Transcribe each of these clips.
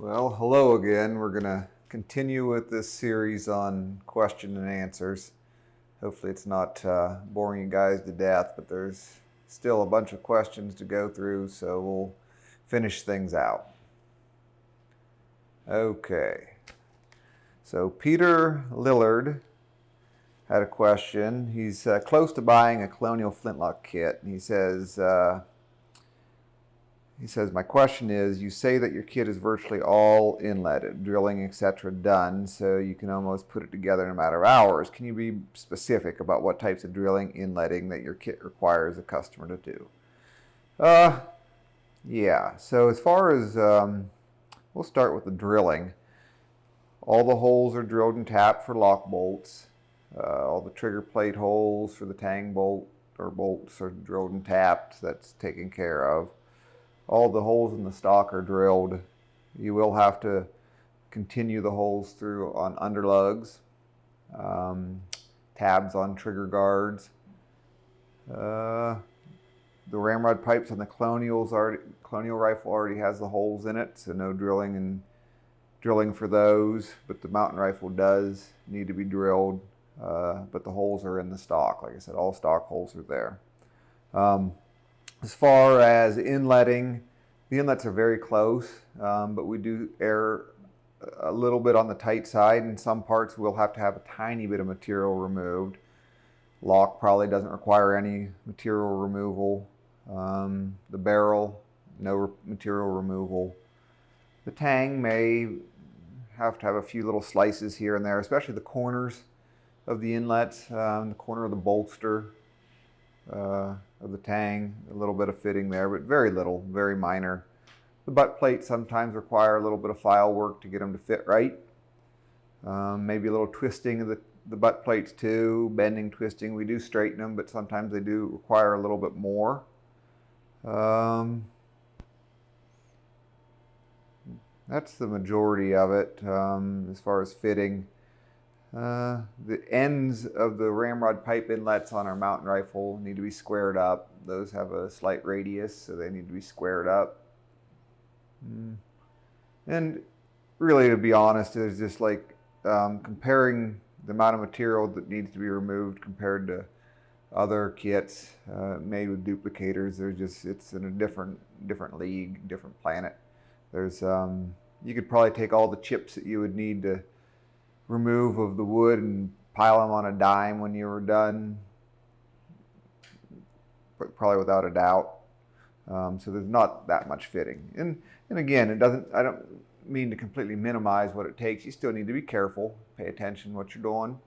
Well, hello again. We're going to continue with this series on question and answers. Hopefully it's not boring you guys to death, but there's still a bunch of questions to go through, so we'll finish things out. Okay. So Peter Lillard had a question. He's close to buying a colonial flintlock kit, and he says, my question is, you say that your kit is virtually all inletted, drilling, etc. done, so you can almost put it together in a matter of hours. Can you be specific about what types of drilling, inletting that your kit requires a customer to do? Yeah, so as far as, we'll start with the drilling. All the holes are drilled and tapped for lock bolts. All the trigger plate holes for the tang bolt or bolts are drilled and tapped. That's taken care of. All the holes in the stock are drilled. You will have to continue the holes through on underlugs, tabs on trigger guards. The ramrod pipes on the colonial rifle already has the holes in it, so no drilling for those. But the mountain rifle does need to be drilled, but the holes are in the stock. Like I said, all stock holes are there. As far as inletting, the inlets are very close, but we do err a little bit on the tight side. In some parts, we'll have to have a tiny bit of material removed. Lock probably doesn't require any material removal. The barrel, no material removal. The tang may have to have a few little slices here and there, especially the corners of the inlets, the corner of the bolster. Of the tang, a little bit of fitting there, but very little, very minor. The butt plates sometimes require a little bit of file work to get them to fit right. Maybe a little twisting of the butt plates too, bending, twisting. We do straighten them, but sometimes they do require a little bit more. That's the majority of it as far as fitting. The ends of the ramrod pipe inlets on our mountain rifle need to be squared up. Those have a slight radius, so they need to be squared up. And really, to be honest, it's just like comparing the amount of material that needs to be removed compared to other kits made with duplicators. It's in a different league, different planet. You could probably take all the chips that you would need to remove of the wood and pile them on a dime when you were done, probably without a doubt. So there's not that much fitting. And again, I don't mean to completely minimize what it takes. You still need to be careful, pay attention to what you're doing.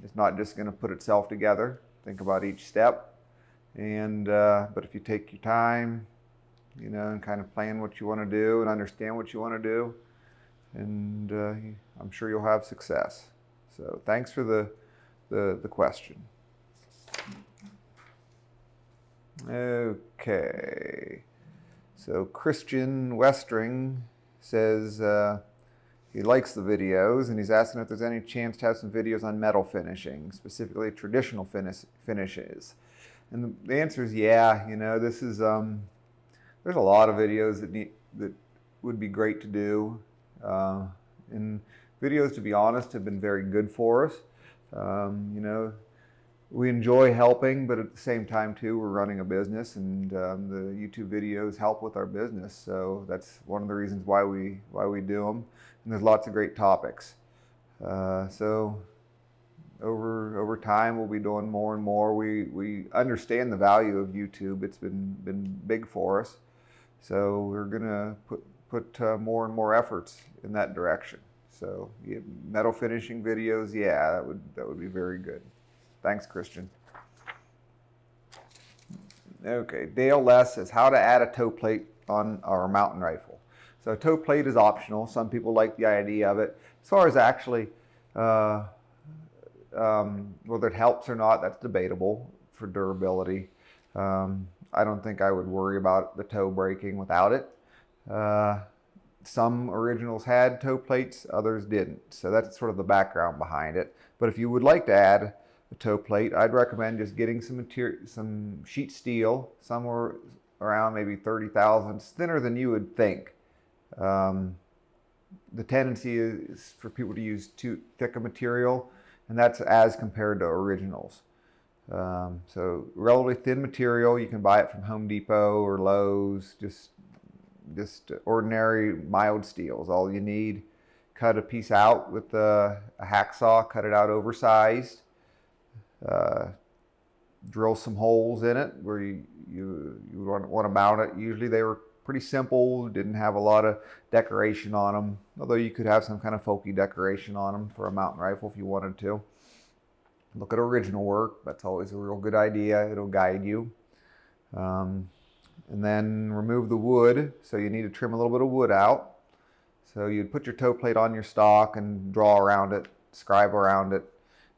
It's not just going to put itself together. Think about each step. But if you take your time, and kind of plan what you want to do and understand what you want to do, and I'm sure you'll have success. So thanks for the question. Okay. So Christian Westring says he likes the videos, and he's asking if there's any chance to have some videos on metal finishing, specifically traditional finishes. And the answer is yeah. This is there's a lot of videos that would be great to do. And videos, to be honest, have been very good for us. We enjoy helping, but at the same time too, we're running a business, and the YouTube videos help with our business. So that's one of the reasons why we do them. And there's lots of great topics. So over time, we'll be doing more and more. We understand the value of YouTube. It's been big for us. So we're gonna put more and more efforts in that direction. So metal finishing videos, yeah, that would be very good. Thanks, Christian. Okay, Dale Less says how to add a toe plate on our mountain rifle. So a toe plate is optional. Some people like the idea of it. As far as actually whether it helps or not, that's debatable for durability. I don't think I would worry about the toe breaking without it. Some originals had toe plates, others didn't. So that's sort of the background behind it. But if you would like to add a toe plate, I'd recommend just getting some sheet steel, somewhere around maybe 30 thousandths, thinner than you would think. The tendency is for people to use too thick a material, and that's as compared to originals. So relatively thin material, you can buy it from Home Depot or Lowe's, just ordinary mild steel is all you need. Cut a piece out with a hacksaw, cut it out oversized, drill some holes in it where you want to mount it. Usually they were pretty simple, didn't have a lot of decoration on them, although you could have some kind of folky decoration on them for a mountain rifle if you wanted to. Look at original work, that's always a real good idea, it'll guide you. And then remove the wood, so you need to trim a little bit of wood out. So you'd put your toe plate on your stock and draw around it, scribe around it,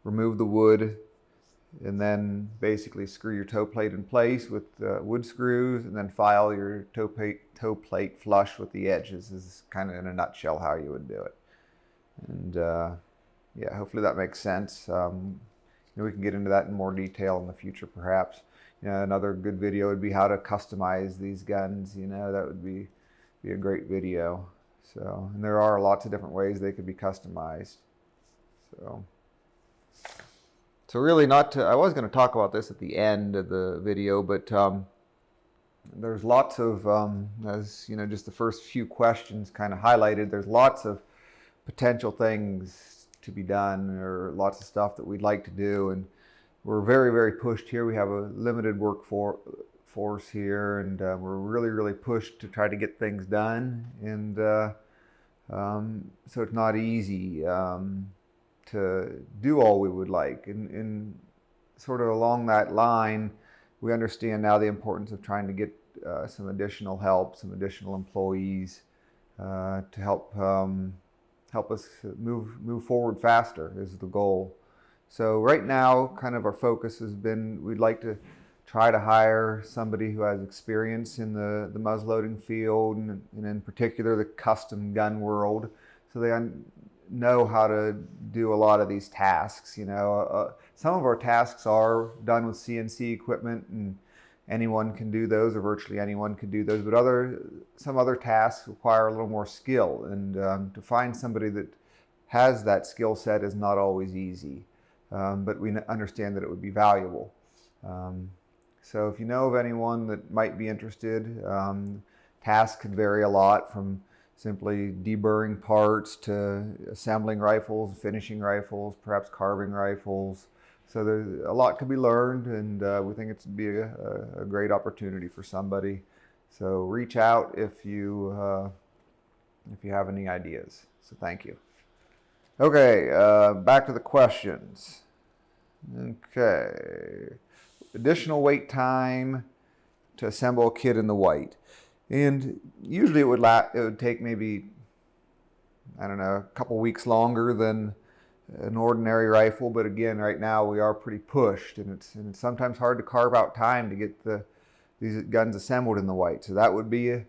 remove the wood, and then basically screw your toe plate in place with wood screws, and then file your toe plate flush with the edges. This is kind of in a nutshell how you would do it. And yeah, hopefully that makes sense. We can get into that in more detail in the future perhaps. Another good video would be how to customize these guns. That would be a great video. So, and there are lots of different ways they could be customized. So really I was going to talk about this at the end of the video, but there's lots of, as just the first few questions kind of highlighted, there's lots of potential things to be done, or lots of stuff that we'd like to do, and we're very, very pushed here. We have a limited workforce here, and we're really, really pushed to try to get things done, and so it's not easy to do all we would like. And sort of along that line, we understand now the importance of trying to get some additional help, some additional employees to help us move forward faster is the goal. So right now, kind of our focus has been, we'd like to try to hire somebody who has experience in the muzzleloading field, and in particular the custom gun world, so they know how to do a lot of these tasks. Some of our tasks are done with CNC equipment, and anyone can do those, or virtually anyone can do those, but some other tasks require a little more skill, and to find somebody that has that skill set is not always easy, but we understand that it would be valuable. So if you know of anyone that might be interested, tasks could vary a lot, from simply deburring parts to assembling rifles, finishing rifles, perhaps carving rifles. So there's a lot could be learned, and we think it's be a great opportunity for somebody. So reach out if you have any ideas. So thank you. Okay, back to the questions. Okay. Additional wait time to assemble a kit in the white. And usually it would take maybe, a couple weeks longer than an ordinary rifle, but again, right now we are pretty pushed, and it's sometimes hard to carve out time to get these guns assembled in the white. So that would be a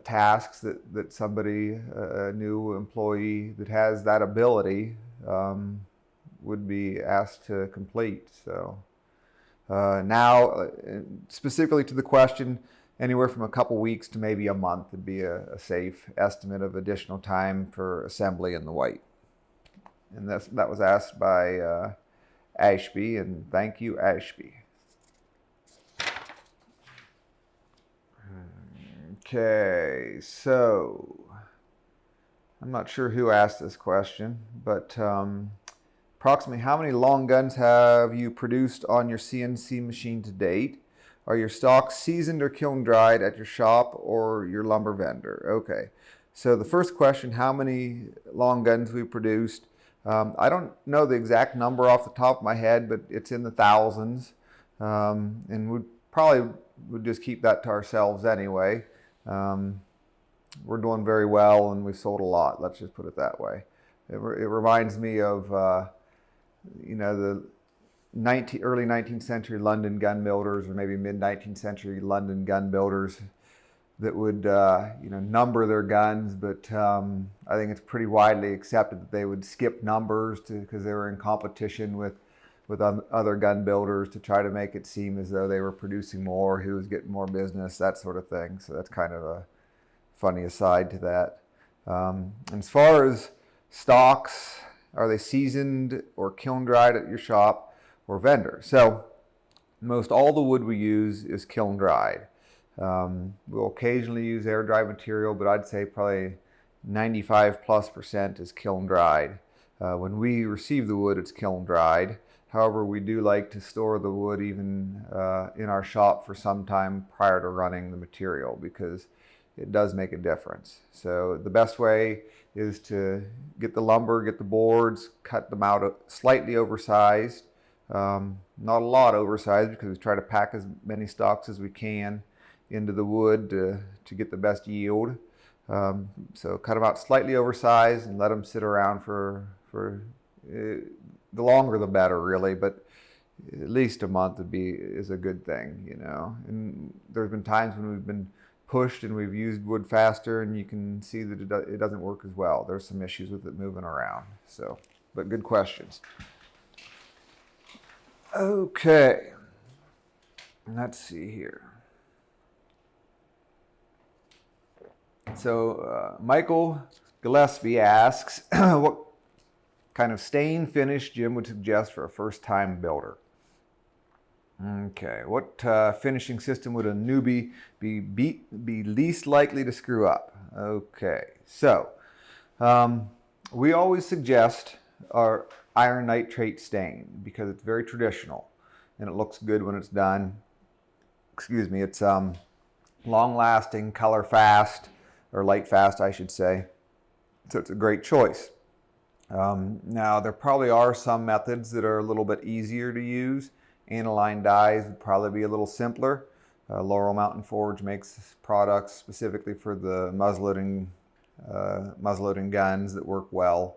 task that somebody, a new employee that has that ability, would be asked to complete. So now, specifically to the question, anywhere from a couple weeks to maybe a month would be a safe estimate of additional time for assembly in the white. And that was asked by Ashby, and thank you, Ashby. Okay, so I'm not sure who asked this question, but approximately how many long guns have you produced on your CNC machine to date? Are your stocks seasoned or kiln dried at your shop or your lumber vendor? Okay, so the first question, how many long guns we produced? I don't know the exact number off the top of my head, but it's in the thousands, and we probably would just keep that to ourselves anyway. We're doing very well, and we've sold a lot. Let's just put it that way. It reminds me of the early 19th century London gun builders, or maybe mid 19th century London gun builders that would number their guns, but I think it's pretty widely accepted that they would skip numbers because they were in competition with other gun builders to try to make it seem as though they were producing more, who was getting more business, that sort of thing. So that's kind of a funny aside to that. And as far as stocks, are they seasoned or kiln dried at your shop or vendor? So most all the wood we use is kiln dried. We'll occasionally use air dried material, but I'd say probably 95+% is kiln dried. When we receive the wood, it's kiln dried. However, we do like to store the wood even in our shop for some time prior to running the material, because it does make a difference. So the best way is to get the lumber, get the boards, cut them out slightly oversized. Not a lot oversized, because we try to pack as many stalks as we can into the wood to get the best yield. So cut them out slightly oversized and let them sit around for the longer the better, really, but at least a month is a good thing, you know. And there's been times when we've been pushed and we've used wood faster, and you can see that it doesn't work as well. There's some issues with it moving around. So, but good questions. Okay, let's see here. So Michael Gillespie asks, what kind of stain finish Jim would suggest for a first-time builder? Okay, what finishing system would a newbie be least likely to screw up? Okay, so we always suggest our iron nitrate stain, because it's very traditional and it looks good when it's done. Excuse me, it's long-lasting, color fast, or light fast, I should say. So it's a great choice. Now, there probably are some methods that are a little bit easier to use. Aniline dyes would probably be a little simpler. Laurel Mountain Forge makes products specifically for the muzzleloading guns that work well.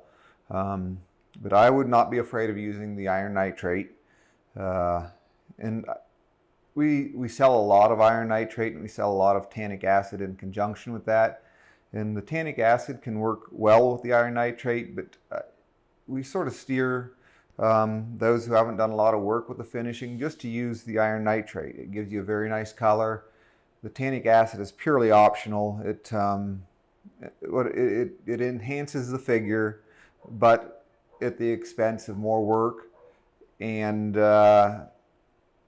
But I would not be afraid of using the iron nitrate. And we sell a lot of iron nitrate, and we sell a lot of tannic acid in conjunction with that. And the tannic acid can work well with the iron nitrate, but we sort of steer those who haven't done a lot of work with the finishing just to use the iron nitrate. It gives you a very nice color. The tannic acid is purely optional. It enhances the figure, but at the expense of more work and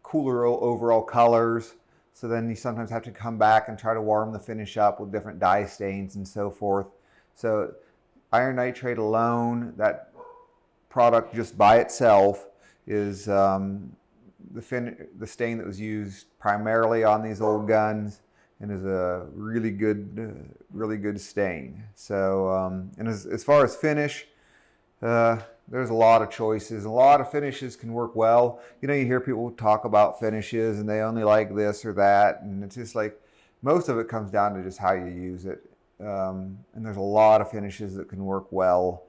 cooler overall colors. So then you sometimes have to come back and try to warm the finish up with different dye stains and so forth. So iron nitrate alone, that product just by itself, is the stain that was used primarily on these old guns, and is a really good stain. So and as far as finish, there's a lot of choices. A lot of finishes can work well. You know, you hear people talk about finishes and they only like this or that, and it's just like most of it comes down to just how you use it. And there's a lot of finishes that can work well.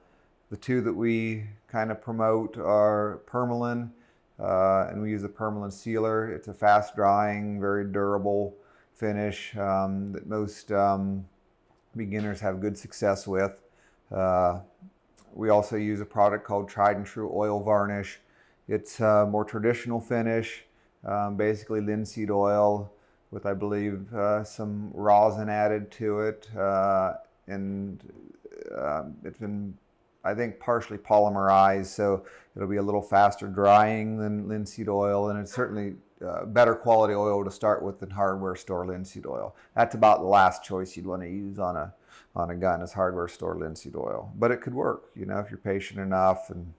The two that we kind of promote are Permalin, and we use a Permalin sealer. It's a fast drying, very durable finish that most beginners have good success with. We also use a product called Tried and True Oil Varnish. It's a more traditional finish, basically linseed oil with, I believe, some rosin added to it, and it's been, I think, partially polymerized, so it'll be a little faster drying than linseed oil, and it's certainly better quality oil to start with than hardware store linseed oil. That's about the last choice you'd want to use on a gun, is hardware store linseed oil. But it could work, you know, if you're patient enough and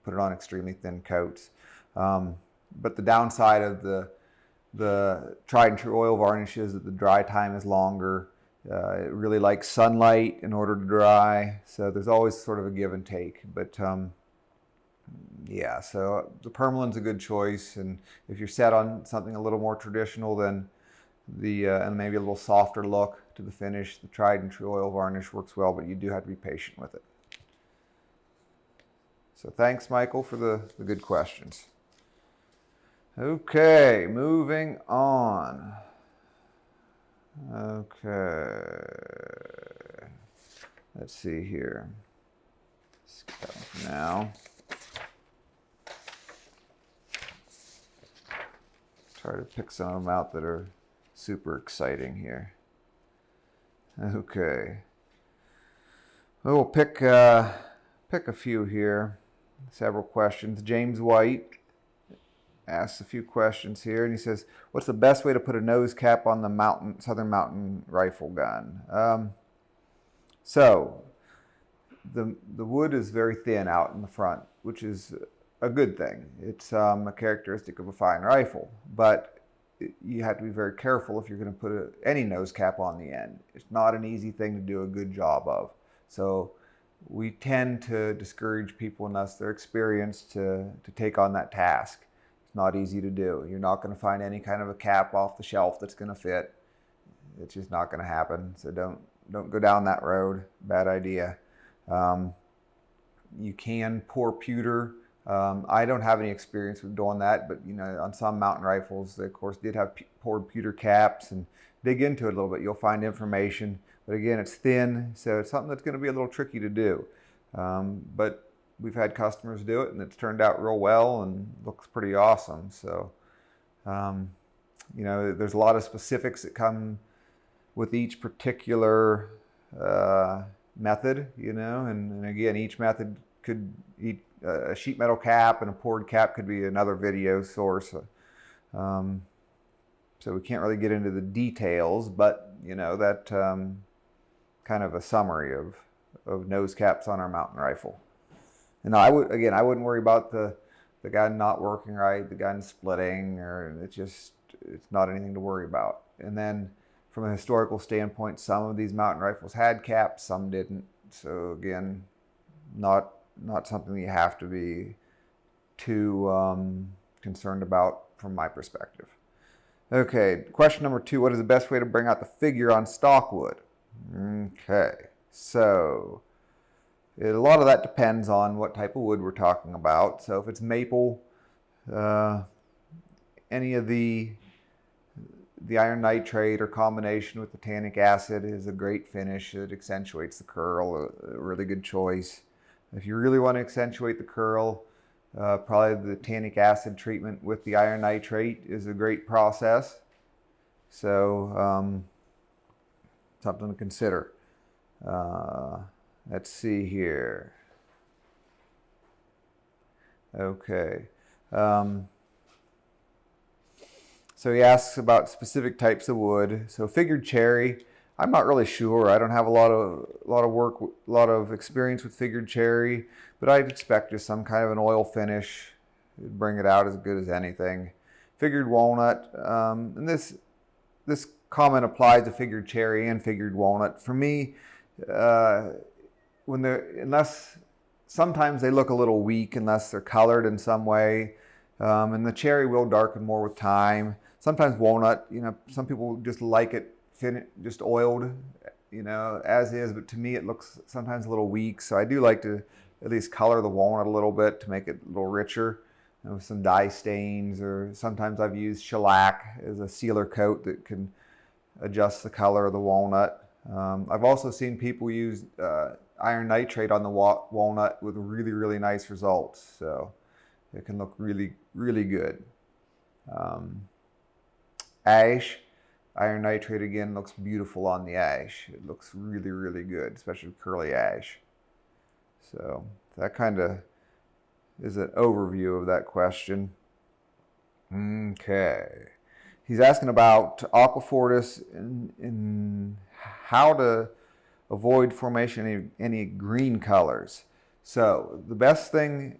put it on extremely thin coats. But the downside of the tried and true oil varnish is that the dry time is longer. It really likes sunlight in order to dry, so there's always sort of a give and take. But yeah, so the Permalin's a good choice, and if you're set on something a little more traditional, then and maybe a little softer look to the finish, the tried and true oil varnish works well, but you do have to be patient with it. So thanks, Michael, for the good questions. Okay, moving on. Okay, let's see here. Now, try to pick some of them out that are super exciting here. Okay. We'll pick a few here. Several questions. James White asks a few questions here, and he says, "What's the best way to put a nose cap on the Southern Mountain rifle gun?" So the wood is very thin out in the front, which is a good thing. It's a characteristic of a fine rifle, but you have to be very careful if you're going to put any nose cap on the end. It's not an easy thing to do a good job of. So we tend to discourage people unless they're experienced to take on that task. It's not easy to do. You're not going to find any kind of a cap off the shelf that's going to fit. It's just not going to happen. So don't go down that road. Bad idea. You can pour pewter. I don't have any experience with doing that, but on some mountain rifles, they of course did have poured pewter caps, and dig into it a little bit. You'll find information, but again, it's thin, so it's something that's going to be a little tricky to do. But we've had customers do it, and it's turned out real well and looks pretty awesome. So, there's a lot of specifics that come with each particular method, and again, each method could a sheet metal cap and a poured cap could be another video source. So we can't really get into the details, but that kind of a summary of nose caps on our mountain rifle. And I wouldn't worry about the gun not working right, the gun splitting, or it's not anything to worry about. And then from a historical standpoint, some of these mountain rifles had caps, some didn't. So again, not something you have to be too concerned about from my perspective. Okay, question number 2, what is the best way to bring out the figure on stock wood? Okay, so a lot of that depends on what type of wood we're talking about. So if it's maple, any of the iron nitrate or combination with the tannic acid is a great finish. It accentuates the curl, a really good choice. If you really want to accentuate the curl, probably the tannic acid treatment with the iron nitrate is a great process. So something to consider. Let's see here. Okay. So he asks about specific types of wood. So figured cherry, I'm not really sure. I don't have a lot of experience with figured cherry, but I'd expect just some kind of an oil finish. It'd bring it out as good as anything. Figured walnut, and this comment applies to figured cherry and figured walnut. For me, unless sometimes they look a little weak unless they're colored in some way, and the cherry will darken more with time. Sometimes walnut, some people just like it just oiled, as is, but to me it looks sometimes a little weak. So I do like to at least color the walnut a little bit to make it a little richer, with some dye stains, or sometimes I've used shellac as a sealer coat that can adjust the color of the walnut. I've also seen people use iron nitrate on the walnut with really, really nice results. So it can look really, really good. Ash, iron nitrate again looks beautiful on the ash. It looks really, really good, especially curly ash. So that kind of is an overview of that question. Okay. He's asking about aquafortis and how to avoid formation of any green colors. So the best thing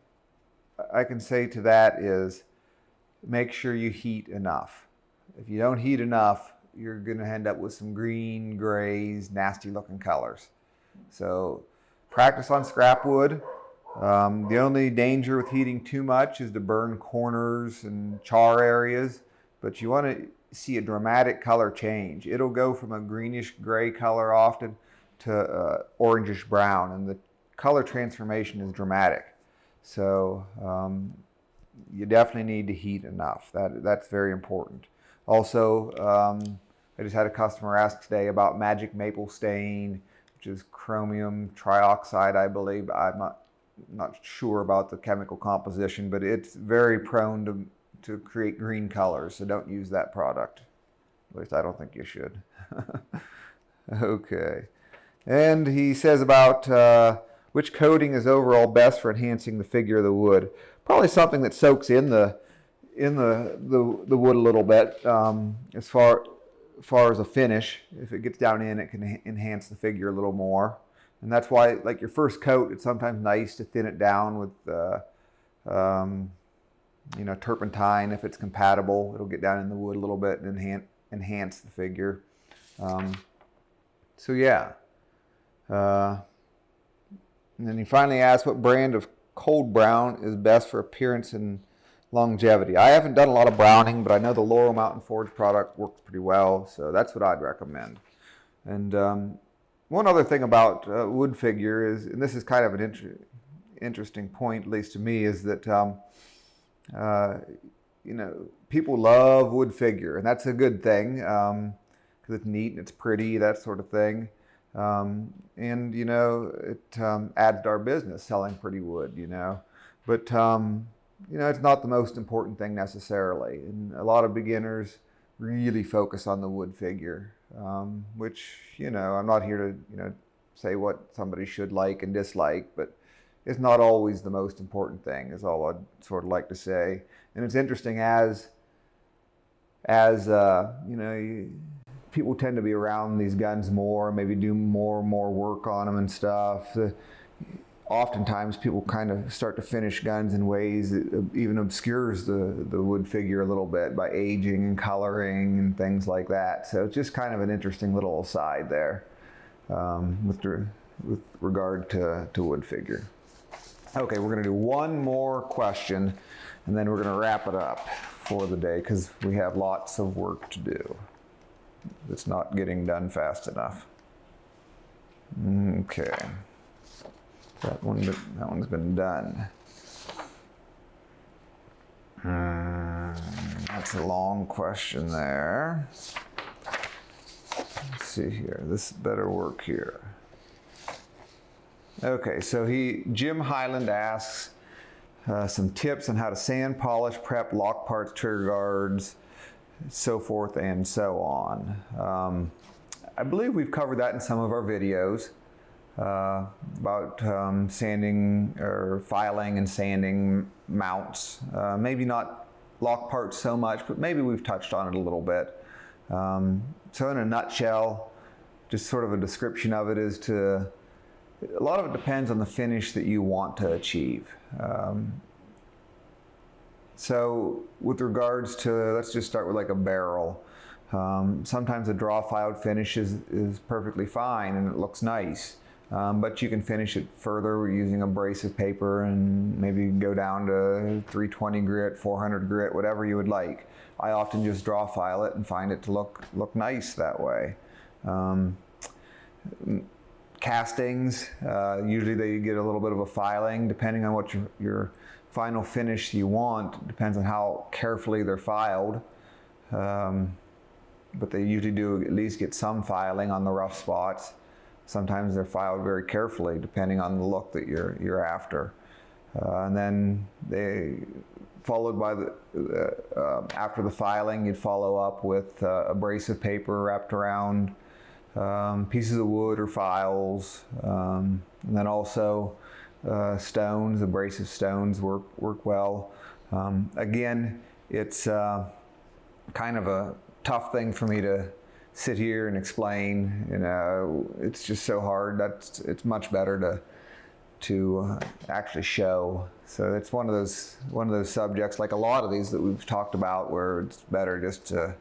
I can say to that is make sure you heat enough. If you don't heat enough, you're going to end up with some green, grays, nasty looking colors. So practice on scrap wood. The only danger with heating too much is to burn corners and char areas, but you want to see a dramatic color change. It'll go from a greenish gray color often to orangish brown, and the color transformation is dramatic. So you definitely need to heat enough. That's very important. Also, I just had a customer ask today about magic maple stain, which is chromium trioxide, I believe. I'm not sure about the chemical composition, but it's very prone to create green colors, so don't use that product. At least I don't think you should. Okay. And he says about which coating is overall best for enhancing the figure of the wood. Probably something that soaks in the wood a little bit. As far as a finish, if it gets down in, it can enhance the figure a little more. And that's why, like your first coat, it's sometimes nice to thin it down with turpentine if it's compatible. It'll get down in the wood a little bit and enhance the figure. So yeah. And then he finally asks what brand of cold brown is best for appearance and longevity. I haven't done a lot of browning, but I know the Laurel Mountain Forge product works pretty well, so that's what I'd recommend. And one other thing about wood figure is, and this is kind of an interesting point, at least to me, is that people love wood figure, and that's a good thing because it's neat and it's pretty, that sort of thing. And it adds to our business selling pretty wood, but it's not the most important thing necessarily. And a lot of beginners really focus on the wood figure, which, I'm not here to, say what somebody should like and dislike, but it's not always the most important thing, is all I'd sort of like to say. And it's interesting as people tend to be around these guns more, maybe do more and more work on them and stuff. Oftentimes people kind of start to finish guns in ways that even obscures the wood figure a little bit by aging and coloring and things like that. So it's just kind of an interesting little aside there with regard to wood figure. Okay, we're going to do one more question and then we're going to wrap it up for the day because we have lots of work to do. It's not getting done fast enough. Okay. That one's been done. That's a long question there. Let's see here. This better work here. Okay, so Jim Highland asks some tips on how to sand, polish, prep, lock parts, trigger guards, so forth and so on. I believe we've covered that in some of our videos about sanding or filing and sanding mounts. Maybe not lock parts so much, but maybe we've touched on it a little bit. So in a nutshell, just sort of a description of it is a lot of it depends on the finish that you want to achieve. So with regards to, let's just start with like a barrel. Sometimes a draw filed finish is perfectly fine and it looks nice. But you can finish it further using abrasive paper and maybe go down to 320 grit, 400 grit, whatever you would like. I often just draw file it and find it to look nice that way. Castings, usually they get a little bit of a filing depending on what your final finish you want. Depends on how carefully they're filed. But they usually do at least get some filing on the rough spots. Sometimes they're filed very carefully depending on the look that you're after. And then followed by after the filing, you'd follow up with abrasive paper wrapped around pieces of wood or files. And then also stones, abrasive stones work well. Again, it's kind of a tough thing for me to sit here and explain. It's just so hard. It's much better to actually show. So it's one of those subjects, like a lot of these that we've talked about, where it's better just to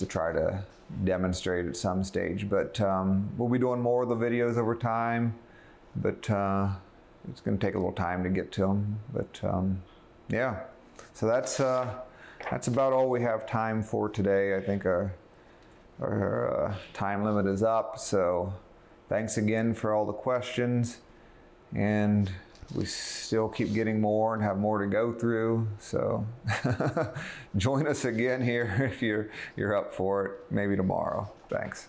try to demonstrate at some stage. But we'll be doing more of the videos over time. But it's going to take a little time to get to them. But yeah, so that's about all we have time for today. I think our time limit is up. So thanks again for all the questions, and we still keep getting more and have more to go through. So join us again here if you're up for it, maybe tomorrow. Thanks.